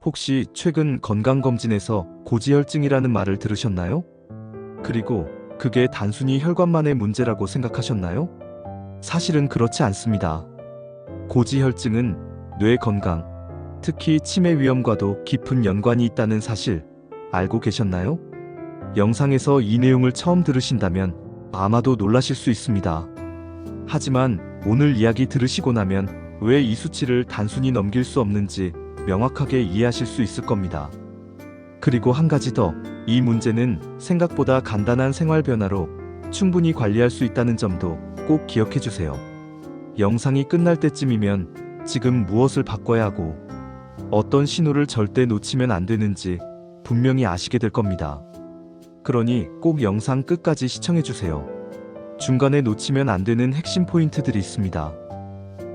혹시 최근 건강검진에서 고지혈증이라는 말을 들으셨나요? 그리고 그게 단순히 혈관만의 문제라고 생각하셨나요? 사실은 그렇지 않습니다. 고지혈증은 뇌 건강, 특히 치매 위험과도 깊은 연관이 있다는 사실 알고 계셨나요? 영상에서 이 내용을 처음 들으신다면 아마도 놀라실 수 있습니다. 하지만 오늘 이야기 들으시고 나면 왜 이 수치를 단순히 넘길 수 없는지 명확하게 이해하실 수 있을 겁니다. 그리고 한 가지 더, 이 문제는 생각보다 간단한 생활 변화로 충분히 관리할 수 있다는 점도 꼭 기억해 주세요. 영상이 끝날 때쯤이면 지금 무엇을 바꿔야 하고 어떤 신호를 절대 놓치면 안 되는지 분명히 아시게 될 겁니다. 그러니 꼭 영상 끝까지 시청해 주세요. 중간에 놓치면 안 되는 핵심 포인트들이 있습니다.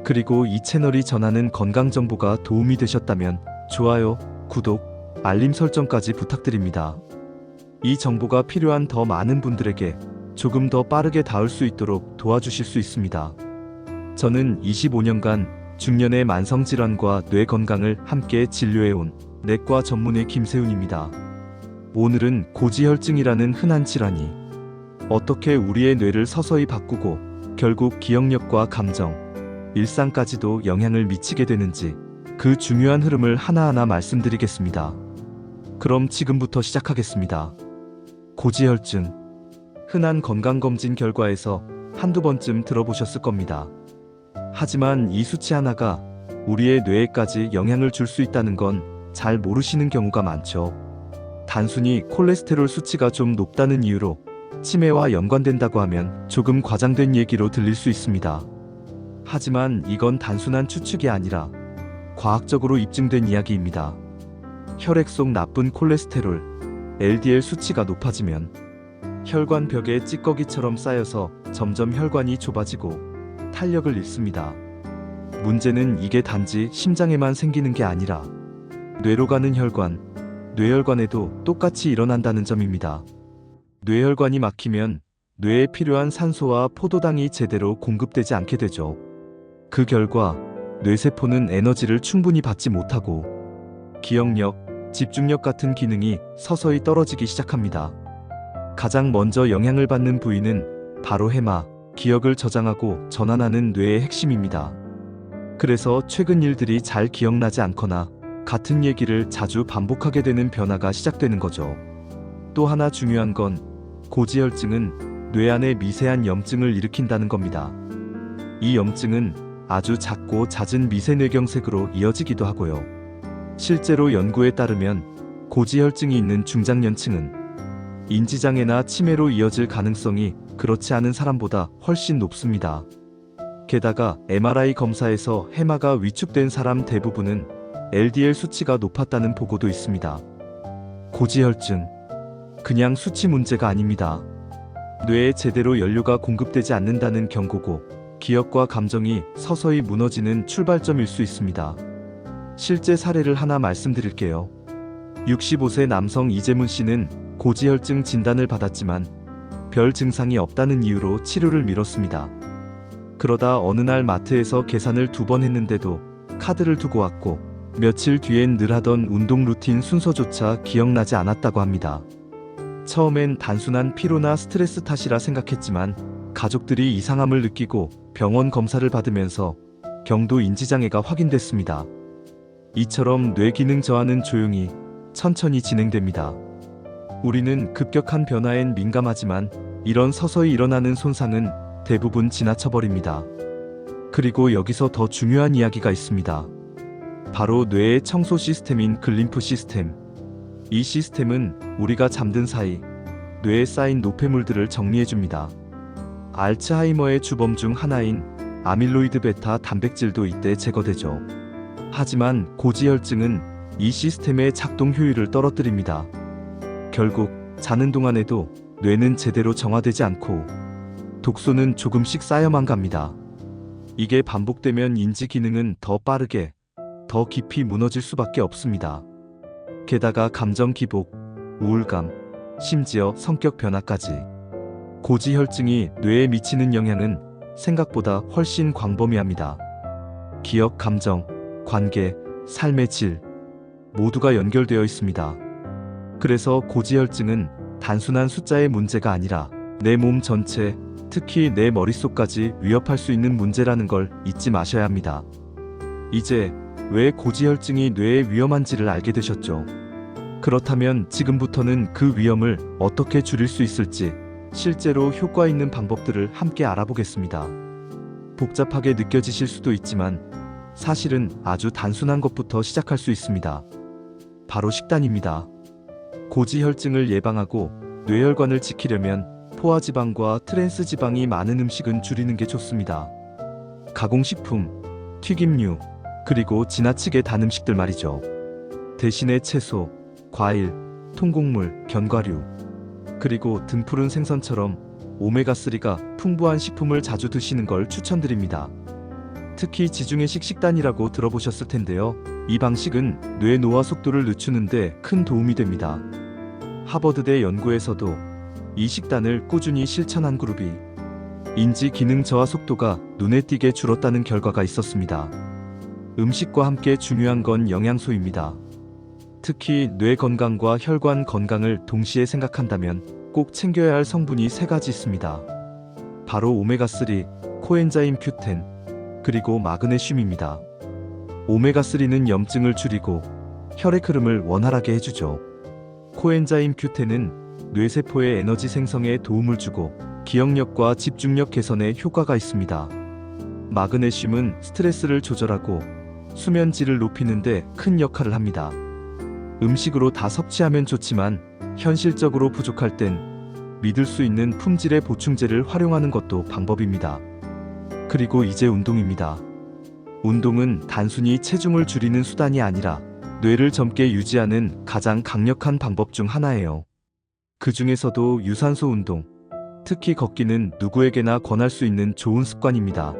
그리고 이 채널이 전하는 건강 정보가 도움이 되셨다면 좋아요, 구독, 알림 설정까지 부탁드립니다. 이 정보가 필요한 더 많은 분들에게 조금 더 빠르게 닿을 수 있도록 도와주실 수 있습니다. 저는 25년간 중년의 만성질환과 뇌 건강을 함께 진료해온 내과 전문의 김세훈입니다. 오늘은 고지혈증이라는 흔한 질환이 어떻게 우리의 뇌를 서서히 바꾸고 결국 기억력과 감정, 일상까지도 영향을 미치게 되는지 그 중요한 흐름을 하나하나 말씀드리겠습니다. 그럼 지금부터 시작하겠습니다. 고지혈증. 흔한 건강검진 결과에서 한두 번쯤 들어보셨을 겁니다. 하지만 이 수치 하나가 우리의 뇌에까지 영향을 줄 수 있다는 건 잘 모르시는 경우가 많죠. 단순히 콜레스테롤 수치가 좀 높다는 이유로 치매와 연관된다고 하면 조금 과장된 얘기로 들릴 수 있습니다. 하지만 이건 단순한 추측이 아니라 과학적으로 입증된 이야기입니다. 혈액 속 나쁜 콜레스테롤, LDL 수치가 높아지면 혈관 벽에 찌꺼기처럼 쌓여서 점점 혈관이 좁아지고 탄력을 잃습니다. 문제는 이게 단지 심장에만 생기는 게 아니라 뇌로 가는 혈관, 뇌혈관에도 똑같이 일어난다는 점입니다. 뇌혈관이 막히면 뇌에 필요한 산소와 포도당이 제대로 공급되지 않게 되죠. 그 결과 뇌세포는 에너지를 충분히 받지 못하고 기억력, 집중력 같은 기능이 서서히 떨어지기 시작합니다. 가장 먼저 영향을 받는 부위는 바로 해마, 기억을 저장하고 전환하는 뇌의 핵심입니다. 그래서 최근 일들이 잘 기억나지 않거나 같은 얘기를 자주 반복하게 되는 변화가 시작되는 거죠. 또 하나 중요한 건 고지혈증은 뇌 안에 미세한 염증을 일으킨다는 겁니다. 이 염증은 아주 작고 잦은 미세뇌경색으로 이어지기도 하고요. 실제로 연구에 따르면 고지혈증이 있는 중장년층은 인지장애나 치매로 이어질 가능성이 그렇지 않은 사람보다 훨씬 높습니다. 게다가 MRI 검사에서 해마가 위축된 사람 대부분은 LDL 수치가 높았다는 보고도 있습니다. 고지혈증. 그냥 수치 문제가 아닙니다. 뇌에 제대로 연료가 공급되지 않는다는 경고고 기억과 감정이 서서히 무너지는 출발점일 수 있습니다. 실제 사례를 하나 말씀드릴게요. 65세 남성 이재문 씨는 고지혈증 진단을 받았지만 별 증상이 없다는 이유로 치료를 미뤘습니다. 그러다 어느 날 마트에서 계산을 2번 했는데도 카드를 두고 왔고 며칠 뒤엔 늘 하던 운동 루틴 순서조차 기억나지 않았다고 합니다. 처음엔 단순한 피로나 스트레스 탓이라 생각했지만 가족들이 이상함을 느끼고 병원 검사를 받으면서 경도 인지장애가 확인됐습니다. 이처럼 뇌 기능 저하는 조용히 천천히 진행됩니다. 우리는 급격한 변화엔 민감하지만 이런 서서히 일어나는 손상은 대부분 지나쳐버립니다. 그리고 여기서 더 중요한 이야기가 있습니다. 바로 뇌의 청소 시스템인 글림프 시스템. 이 시스템은 우리가 잠든 사이 뇌에 쌓인 노폐물들을 정리해줍니다. 알츠하이머의 주범 중 하나인 아밀로이드 베타 단백질도 이때 제거되죠. 하지만 고지혈증은 이 시스템의 작동 효율을 떨어뜨립니다. 결국 자는 동안에도 뇌는 제대로 정화되지 않고 독소는 조금씩 쌓여만 갑니다. 이게 반복되면 인지 기능은 더 빠르게, 더 깊이 무너질 수밖에 없습니다. 게다가 감정 기복, 우울감, 심지어 성격 변화까지. 고지혈증이 뇌에 미치는 영향은 생각보다 훨씬 광범위합니다. 기억, 감정, 관계, 삶의 질, 모두가 연결되어 있습니다. 그래서 고지혈증은 단순한 숫자의 문제가 아니라 내 몸 전체, 특히 내 머릿속까지 위협할 수 있는 문제라는 걸 잊지 마셔야 합니다. 이제 왜 고지혈증이 뇌에 위험한지를 알게 되셨죠? 그렇다면 지금부터는 그 위험을 어떻게 줄일 수 있을지 실제로 효과 있는 방법들을 함께 알아보겠습니다. 복잡하게 느껴지실 수도 있지만 사실은 아주 단순한 것부터 시작할 수 있습니다. 바로 식단입니다. 고지혈증을 예방하고 뇌혈관을 지키려면 포화지방과 트랜스지방이 많은 음식은 줄이는 게 좋습니다. 가공식품, 튀김류, 그리고 지나치게 단 음식들 말이죠. 대신에 채소, 과일, 통곡물, 견과류, 그리고 등푸른 생선처럼 오메가3가 풍부한 식품을 자주 드시는 걸 추천드립니다. 특히 지중해식 식단이라고 들어보셨을 텐데요. 이 방식은 뇌 노화 속도를 늦추는데 큰 도움이 됩니다. 하버드대 연구에서도 이 식단을 꾸준히 실천한 그룹이 인지 기능 저하 속도가 눈에 띄게 줄었다는 결과가 있었습니다. 음식과 함께 중요한 건 영양소입니다. 특히 뇌 건강과 혈관 건강을 동시에 생각한다면 꼭 챙겨야 할 성분이 세 가지 있습니다. 바로 오메가3, 코엔자임 Q10, 그리고 마그네슘입니다. 오메가3는 염증을 줄이고 혈액 흐름을 원활하게 해주죠. 코엔자임 Q10은 뇌세포의 에너지 생성에 도움을 주고 기억력과 집중력 개선에 효과가 있습니다. 마그네슘은 스트레스를 조절하고 수면 질을 높이는 데 큰 역할을 합니다. 음식으로 다 섭취하면 좋지만 현실적으로 부족할 땐 믿을 수 있는 품질의 보충제를 활용하는 것도 방법입니다. 그리고 이제 운동입니다. 운동은 단순히 체중을 줄이는 수단이 아니라 뇌를 젊게 유지하는 가장 강력한 방법 중 하나예요. 그 중에서도 유산소 운동, 특히 걷기는 누구에게나 권할 수 있는 좋은 습관입니다.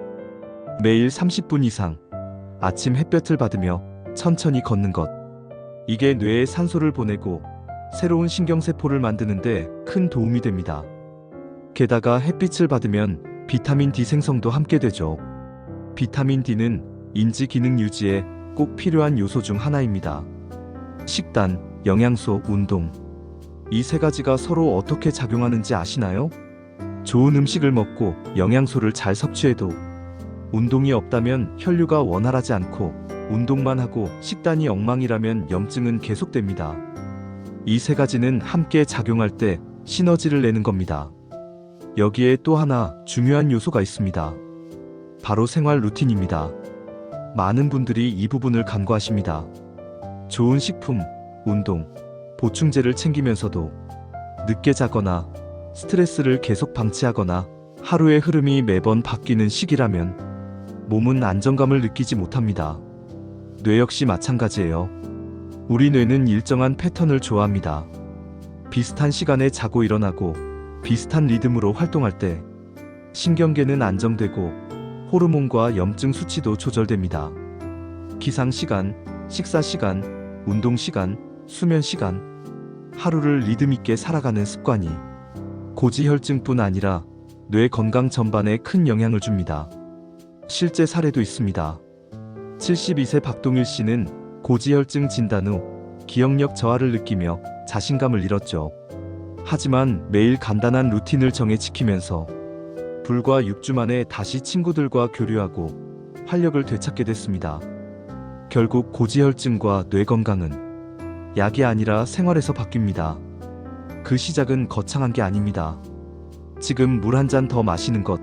매일 30분 이상, 아침 햇볕을 받으며 천천히 걷는 것. 이게 뇌에 산소를 보내고 새로운 신경세포를 만드는데 큰 도움이 됩니다. 게다가 햇빛을 받으면 비타민 D 생성도 함께 되죠. 비타민 D는 인지 기능 유지에 꼭 필요한 요소 중 하나입니다. 식단, 영양소, 운동. 이 세 가지가 서로 어떻게 작용하는지 아시나요? 좋은 음식을 먹고 영양소를 잘 섭취해도 운동이 없다면 혈류가 원활하지 않고 운동만 하고 식단이 엉망이라면 염증은 계속됩니다. 이 세 가지는 함께 작용할 때 시너지를 내는 겁니다. 여기에 또 하나 중요한 요소가 있습니다. 바로 생활 루틴입니다. 많은 분들이 이 부분을 간과하십니다. 좋은 식품, 운동, 보충제를 챙기면서도 늦게 자거나 스트레스를 계속 방치하거나 하루의 흐름이 매번 바뀌는 시기라면 몸은 안정감을 느끼지 못합니다. 뇌 역시 마찬가지예요. 우리 뇌는 일정한 패턴을 좋아합니다. 비슷한 시간에 자고 일어나고 비슷한 리듬으로 활동할 때 신경계는 안정되고 호르몬과 염증 수치도 조절됩니다. 기상 시간, 식사 시간, 운동 시간, 수면 시간, 하루를 리듬 있게 살아가는 습관이 고지혈증뿐 아니라 뇌 건강 전반에 큰 영향을 줍니다. 실제 사례도 있습니다. 72세 박동일 씨는 고지혈증 진단 후 기억력 저하를 느끼며 자신감을 잃었죠. 하지만 매일 간단한 루틴을 정해 지키면서 불과 6주 만에 다시 친구들과 교류하고 활력을 되찾게 됐습니다. 결국 고지혈증과 뇌 건강은 약이 아니라 생활에서 바뀝니다. 그 시작은 거창한 게 아닙니다. 지금 물 한 잔 더 마시는 것,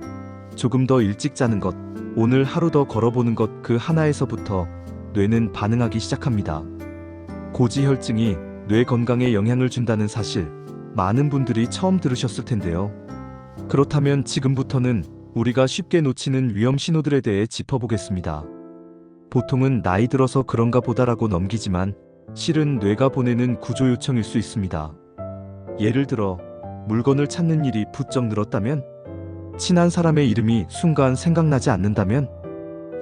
조금 더 일찍 자는 것, 오늘 하루 더 걸어보는 것, 그 하나에서부터 뇌는 반응하기 시작합니다. 고지혈증이 뇌 건강에 영향을 준다는 사실, 많은 분들이 처음 들으셨을 텐데요. 그렇다면 지금부터는 우리가 쉽게 놓치는 위험 신호들에 대해 짚어보겠습니다. 보통은 나이 들어서 그런가 보다라고 넘기지만 실은 뇌가 보내는 구조 요청일 수 있습니다. 예를 들어 물건을 찾는 일이 부쩍 늘었다면, 친한 사람의 이름이 순간 생각나지 않는다면,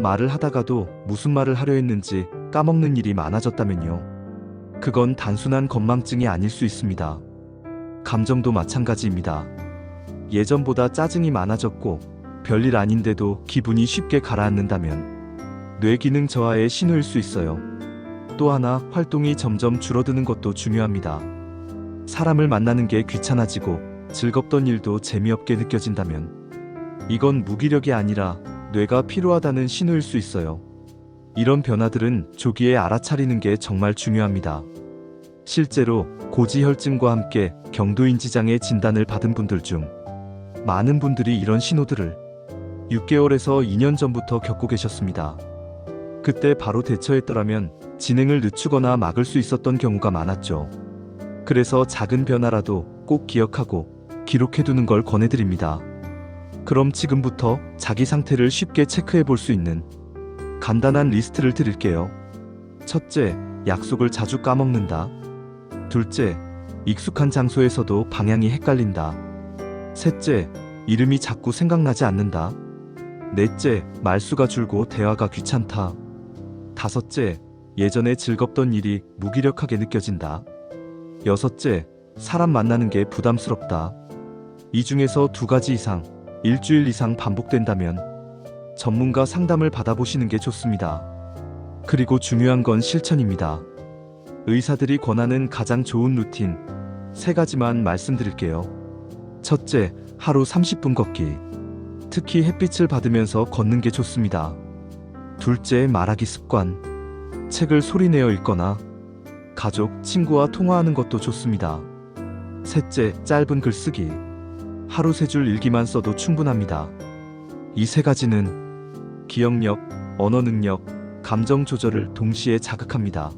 말을 하다가도 무슨 말을 하려 했는지 까먹는 일이 많아졌다면요. 그건 단순한 건망증이 아닐 수 있습니다. 감정도 마찬가지입니다. 예전보다 짜증이 많아졌고 별일 아닌데도 기분이 쉽게 가라앉는다면 뇌기능 저하의 신호일 수 있어요. 또 하나, 활동이 점점 줄어드는 것도 중요합니다. 사람을 만나는 게 귀찮아지고 즐겁던 일도 재미없게 느껴진다면 이건 무기력이 아니라 뇌가 피로하다는 신호일 수 있어요. 이런 변화들은 조기에 알아차리는 게 정말 중요합니다. 실제로 고지혈증과 함께 경도인지장애 진단을 받은 분들 중 많은 분들이 이런 신호들을 6개월에서 2년 전부터 겪고 계셨습니다. 그때 바로 대처했더라면 진행을 늦추거나 막을 수 있었던 경우가 많았죠. 그래서 작은 변화라도 꼭 기억하고 기록해두는 걸 권해드립니다. 그럼 지금부터 자기 상태를 쉽게 체크해 볼 수 있는 간단한 리스트를 드릴게요. 첫째, 약속을 자주 까먹는다. 둘째, 익숙한 장소에서도 방향이 헷갈린다. 셋째, 이름이 자꾸 생각나지 않는다. 넷째, 말수가 줄고 대화가 귀찮다. 다섯째, 예전에 즐겁던 일이 무기력하게 느껴진다. 여섯째, 사람 만나는 게 부담스럽다. 이 중에서 2가지 이상, 일주일 이상 반복된다면 전문가 상담을 받아보시는 게 좋습니다. 그리고 중요한 건 실천입니다. 의사들이 권하는 가장 좋은 루틴 3가지만 말씀드릴게요. 첫째, 하루 30분 걷기. 특히 햇빛을 받으면서 걷는 게 좋습니다. 둘째, 말하기 습관. 책을 소리내어 읽거나 가족, 친구와 통화하는 것도 좋습니다. 셋째, 짧은 글쓰기. 하루 3줄 일기만 써도 충분합니다. 이 3가지는 기억력, 언어 능력, 감정 조절을 동시에 자극합니다.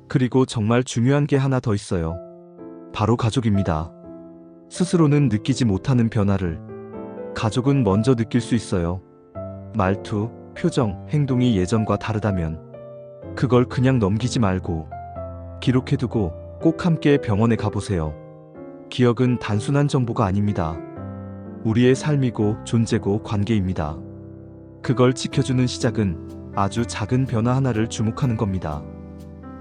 그리고 정말 중요한 게 하나 더 있어요. 바로 가족입니다. 스스로는 느끼지 못하는 변화를 가족은 먼저 느낄 수 있어요. 말투, 표정, 행동이 예전과 다르다면 그걸 그냥 넘기지 말고 기록해두고 꼭 함께 병원에 가보세요. 기억은 단순한 정보가 아닙니다. 우리의 삶이고 존재고 관계입니다. 그걸 지켜주는 시작은 아주 작은 변화 하나를 주목하는 겁니다.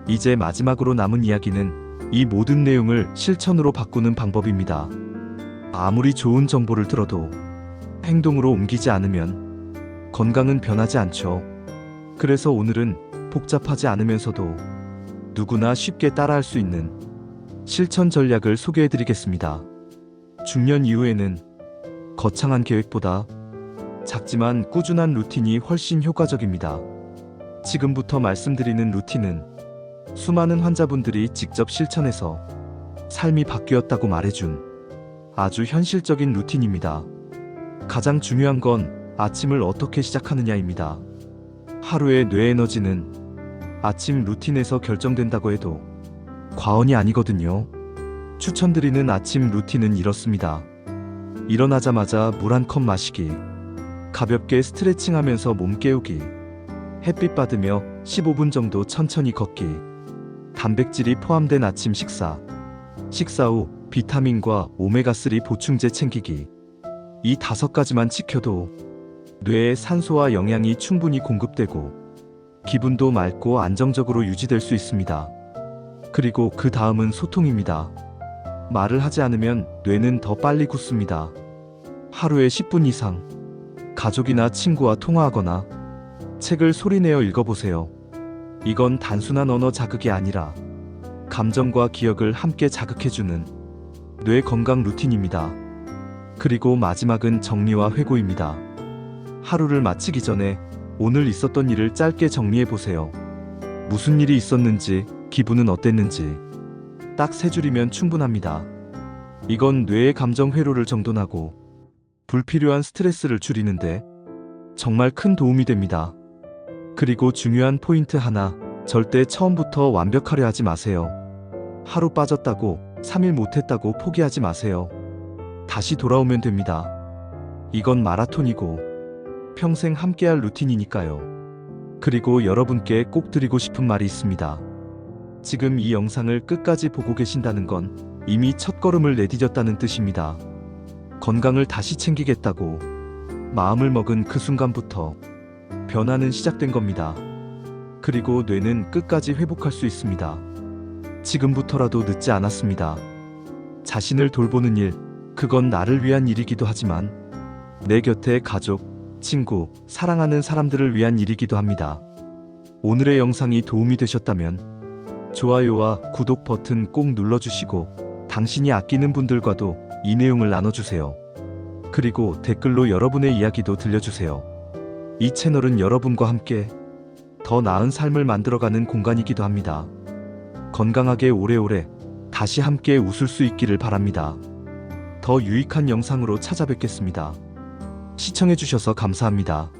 이제 마지막으로 남은 이야기는 이 모든 내용을 실천으로 바꾸는 방법입니다. 아무리 좋은 정보를 들어도 행동으로 옮기지 않으면 건강은 변하지 않죠. 그래서 오늘은 복잡하지 않으면서도 누구나 쉽게 따라할 수 있는 실천 전략을 소개해드리겠습니다. 중년 이후에는 거창한 계획보다 작지만 꾸준한 루틴이 훨씬 효과적입니다. 지금부터 말씀드리는 루틴은 수많은 환자분들이 직접 실천해서 삶이 바뀌었다고 말해준 아주 현실적인 루틴입니다. 가장 중요한 건 아침을 어떻게 시작하느냐입니다. 하루의 뇌 에너지는 아침 루틴에서 결정된다고 해도 과언이 아니거든요. 추천드리는 아침 루틴은 이렇습니다. 일어나자마자 물 한 컵 마시기, 가볍게 스트레칭하면서 몸 깨우기, 햇빛 받으며 15분 정도 천천히 걷기, 단백질이 포함된 아침 식사, 식사 후 비타민과 오메가3 보충제 챙기기. 이 5가지만 지켜도 뇌에 산소와 영양이 충분히 공급되고 기분도 맑고 안정적으로 유지될 수 있습니다. 그리고 그 다음은 소통입니다. 말을 하지 않으면 뇌는 더 빨리 굳습니다. 하루에 10분 이상 가족이나 친구와 통화하거나 책을 소리내어 읽어보세요. 이건 단순한 언어 자극이 아니라 감정과 기억을 함께 자극해주는 뇌 건강 루틴입니다. 그리고 마지막은 정리와 회고입니다. 하루를 마치기 전에 오늘 있었던 일을 짧게 정리해보세요. 무슨 일이 있었는지, 기분은 어땠는지 딱 3줄이면 충분합니다. 이건 뇌의 감정 회로를 정돈하고 불필요한 스트레스를 줄이는데 정말 큰 도움이 됩니다. 그리고 중요한 포인트 하나, 절대 처음부터 완벽하려 하지 마세요. 하루 빠졌다고, 3일 못했다고 포기하지 마세요. 다시 돌아오면 됩니다. 이건 마라톤이고 평생 함께할 루틴이니까요. 그리고 여러분께 꼭 드리고 싶은 말이 있습니다. 지금 이 영상을 끝까지 보고 계신다는 건 이미 첫걸음을 내디뎠다는 뜻입니다. 건강을 다시 챙기겠다고 마음을 먹은 그 순간부터 변화는 시작된 겁니다. 그리고 뇌는 끝까지 회복할 수 있습니다. 지금부터라도 늦지 않았습니다. 자신을 돌보는 일, 그건 나를 위한 일이기도 하지만 내 곁에 가족, 친구, 사랑하는 사람들을 위한 일이기도 합니다. 오늘의 영상이 도움이 되셨다면 좋아요와 구독 버튼 꼭 눌러주시고 당신이 아끼는 분들과도 이 내용을 나눠주세요. 그리고 댓글로 여러분의 이야기도 들려주세요. 이 채널은 여러분과 함께 더 나은 삶을 만들어가는 공간이기도 합니다. 건강하게 오래오래 다시 함께 웃을 수 있기를 바랍니다. 더 유익한 영상으로 찾아뵙겠습니다. 시청해주셔서 감사합니다.